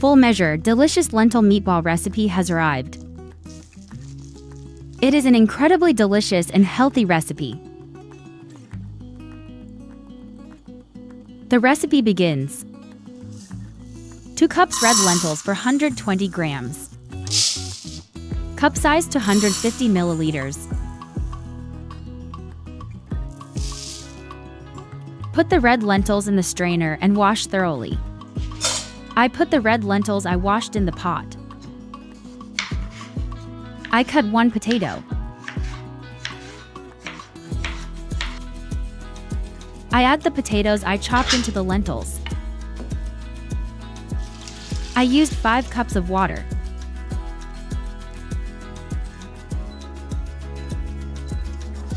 Full measure, delicious lentil meatball recipe has arrived. It is an incredibly delicious and healthy recipe. The recipe begins. 2 cups red lentils for 120 grams. Cup size to 150 milliliters. Put the red lentils in the strainer and wash thoroughly. I put the red lentils I washed in the pot. I cut 1 potato. I add the potatoes I chopped into the lentils. I used 5 cups of water.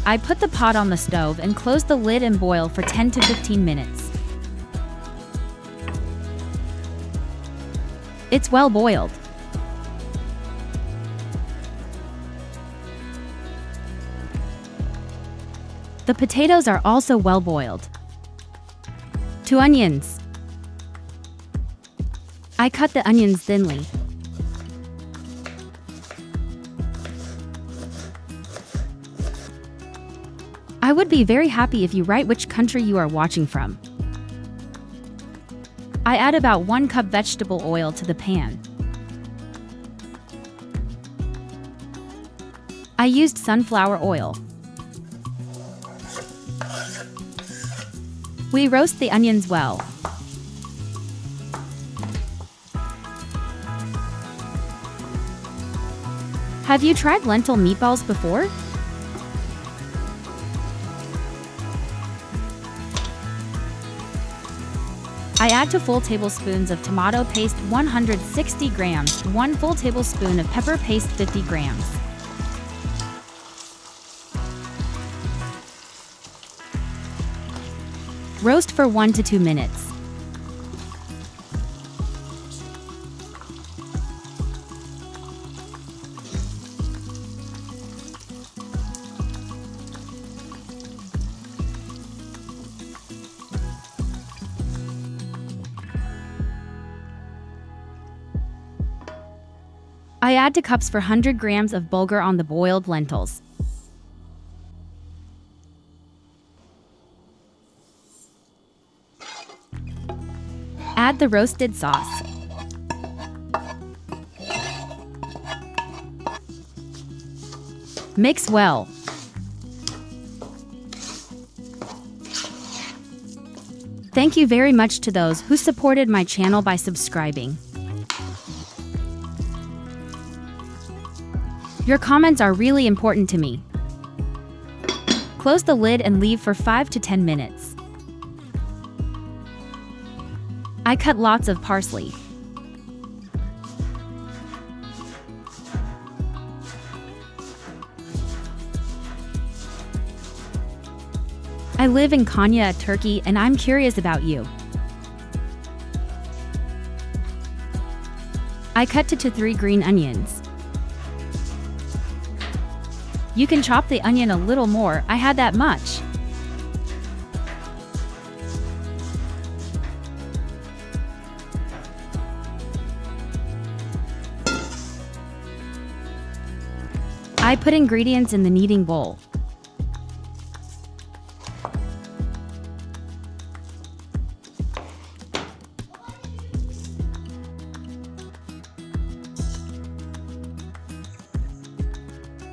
I put the pot on the stove and close the lid and boil for 10 to 15 minutes. It's well boiled. The potatoes are also well boiled. 2 onions. I cut the onions thinly. I would be very happy if you write which country you are watching from. I add about 1 cup vegetable oil to the pan. I used sunflower oil. We roast the onions well. Have you tried lentil meatballs before? I add 2 full tablespoons of tomato paste 160 grams, 1 full tablespoon of pepper paste 50 grams. Roast for 1 to 2 minutes. I add 2 cups for 100 grams of bulgur on the boiled lentils. Add the roasted sauce. Mix well. Thank you very much to those who supported my channel by subscribing. Your comments are really important to me. Close the lid and leave for 5 to 10 minutes. I cut lots of parsley. I live in Konya, Turkey, and I'm curious about you. I cut 2 to 3 green onions. You can chop the onion a little more, I had that much. I put ingredients in the kneading bowl.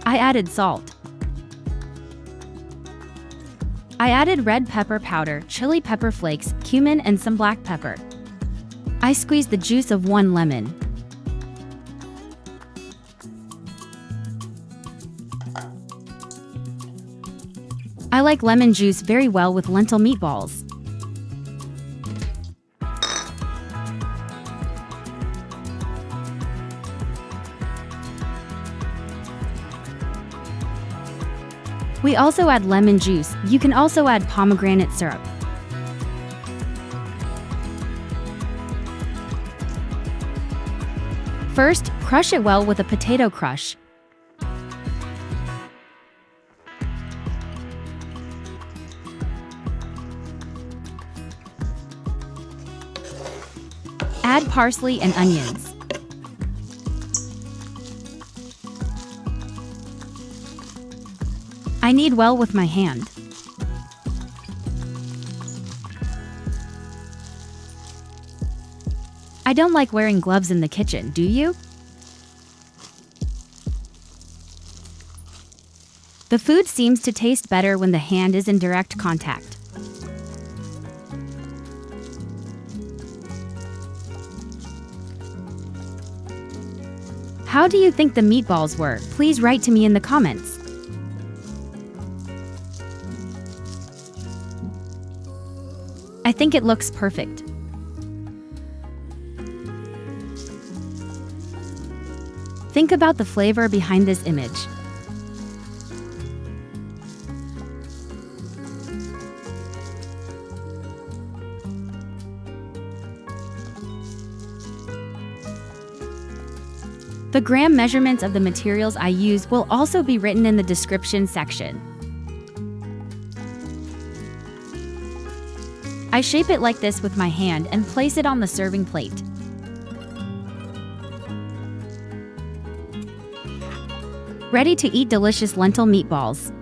I added salt. I added red pepper powder, chili pepper flakes, cumin, and some black pepper. I squeezed the juice of 1 lemon. I like lemon juice very well with lentil meatballs. We also add lemon juice. You can also add pomegranate syrup. First, crush it well with a potato crush. Add parsley and onions. I knead well with my hand. I don't like wearing gloves in the kitchen, do you? The food seems to taste better when the hand is in direct contact. How do you think the meatballs were? Please write to me in the comments. I think it looks perfect. Think about the flavor behind this image. The gram measurements of the materials I use will also be written in the description section. I shape it like this with my hand and place it on the serving plate. Ready to eat delicious lentil meatballs.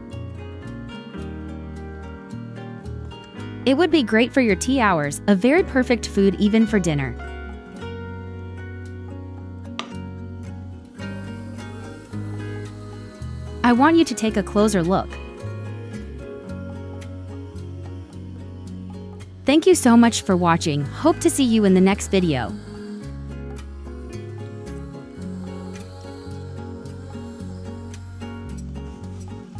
It would be great for your tea hours, a very perfect food even for dinner. I want you to take a closer look. Thank you so much for watching. Hope to see you in the next video.